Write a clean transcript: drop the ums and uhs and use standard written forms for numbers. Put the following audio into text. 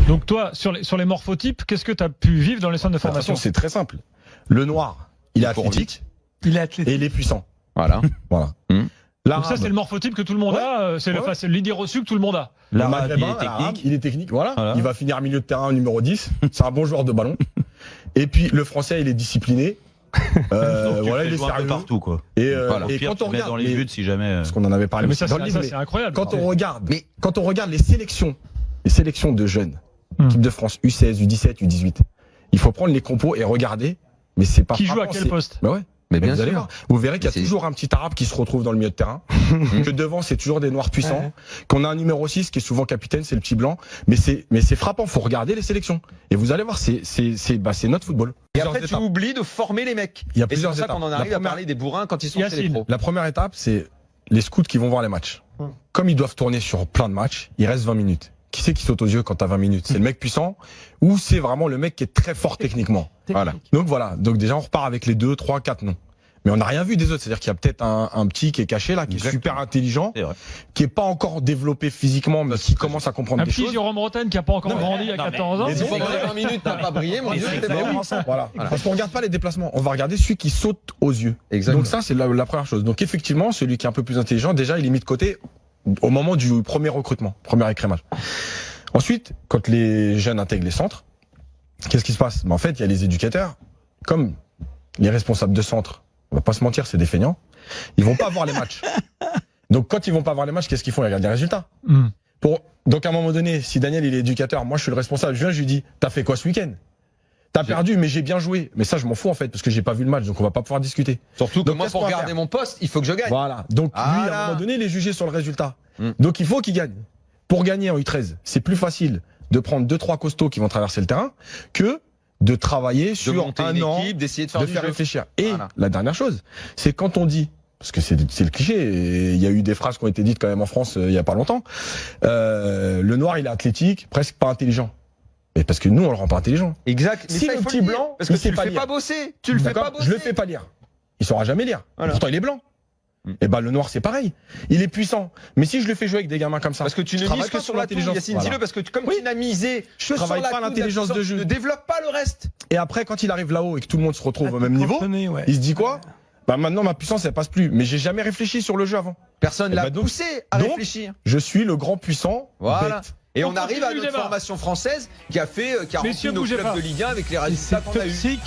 Donc toi, sur les morphotypes, qu'est-ce que tu as pu vivre dans les centres de formation? C'est très simple. Le noir, il est athlétique. Il est athlétique. Et il est puissant. Voilà. Donc ça, c'est le morphotype que tout le monde a. C'est l'idée reçue que tout le monde a. Le maghrébin, il est technique. Voilà. Il va finir milieu de terrain numéro 10. C'est un bon joueur de ballon. Et puis le français, il est discipliné. Voilà, il est sérieux partout, quoi. Et quand on regarde dans les buts, si jamais. Parce qu'on en avait parlé. Mais ça, c'est incroyable. Quand on regarde les sélections de jeunes, équipe de France U16, U17, U18, il faut prendre les compos et regarder. Mais c'est pas. Qui joue à quel poste? Bah ouais. Mais bien sûr. Vous verrez qu'il y a toujours un petit arabe qui se retrouve dans le milieu de terrain, que devant c'est toujours des noirs puissants, qu'on a un numéro 6 qui est souvent capitaine, c'est le petit blanc, mais c'est frappant, faut regarder les sélections. Et vous allez voir, c'est notre football. Et après tu oublies de former les mecs. Il y a plusieurs étapes. C'est pour ça qu'on en arrive à parler des bourrins quand ils sont chez les pros. La première étape, c'est les scouts qui vont voir les matchs. Comme ils doivent tourner sur plein de matchs, il reste 20 minutes. Qui c'est qui saute aux yeux quand t'as 20 minutes? C'est le mec puissant ou c'est vraiment le mec qui est très fort techniquement? Voilà. Donc déjà on repart avec les 2, 3, 4 noms. Mais on n'a rien vu des autres, c'est-à-dire qu'il y a peut-être un petit qui est caché là, qui est super intelligent, qui est pas encore développé physiquement, mais qui commence à comprendre des choses. Un petit Jérôme Bretagne qui a pas encore grandi à 14 ans. Mais si pendant les 20 minutes t'as pas brillé, mon Dieu, c'était vraiment ça. Voilà. Parce qu'on regarde pas les déplacements, on va regarder celui qui saute aux yeux. Exactement. Donc ça c'est la première chose. Donc effectivement, celui qui est un peu plus intelligent, déjà il est mis de côté au moment du premier recrutement, premier écrémage. Ensuite, quand les jeunes intègrent les centres, qu'est-ce qui se passe? En fait, il y a les éducateurs, comme les responsables de centre. On va pas se mentir, c'est des feignants. Ils vont pas voir les matchs. Donc quand ils vont pas voir les matchs, qu'est-ce qu'ils font? Ils regardent les résultats. Donc à un moment donné, si Daniel il est éducateur, moi je suis le responsable, je viens, je lui dis, t'as fait quoi ce week-end? T'as perdu, mais j'ai bien joué. Mais ça, je m'en fous en fait, parce que j'ai pas vu le match, donc on va pas pouvoir discuter. Surtout que moi, pour garder mon poste, il faut que je gagne. Voilà. Donc lui, à un moment donné, il est jugé sur le résultat. Donc il faut qu'il gagne. Pour gagner en U13, c'est plus facile de prendre 2-3 costauds qui vont traverser le terrain que de travailler sur un an, d'essayer de faire réfléchir. Et la dernière chose, c'est quand on dit, parce que c'est le cliché, et il y a eu des phrases qui ont été dites quand même en France il y a pas longtemps, le noir il est athlétique, presque pas intelligent. Et parce que nous on le rend pas intelligent. Exact. Si le petit blanc, parce que tu le fais pas bosser, tu le fais pas bosser. Je le fais pas lire. Il saura jamais lire. Pourtant il est blanc. Et ben le noir c'est pareil, il est puissant. Mais si je le fais jouer avec des gamins comme ça, parce que tu ne mises que sur l'intelligence, Yacine, dis-le, parce que comme tu n'as misé, je travaille pas l'intelligence de jeu, ne développe pas le reste. Et après quand il arrive là-haut et que tout le monde se retrouve au même niveau, il se dit quoi? Bah maintenant ma puissance elle passe plus. Mais j'ai jamais réfléchi sur le jeu avant. Personne l'a poussé à réfléchir. Je suis le grand puissant. Voilà. Bête. Et on arrive à notre formation française qui a rempli nos clubs de Ligue 1 avec les résultats qu'on a eu.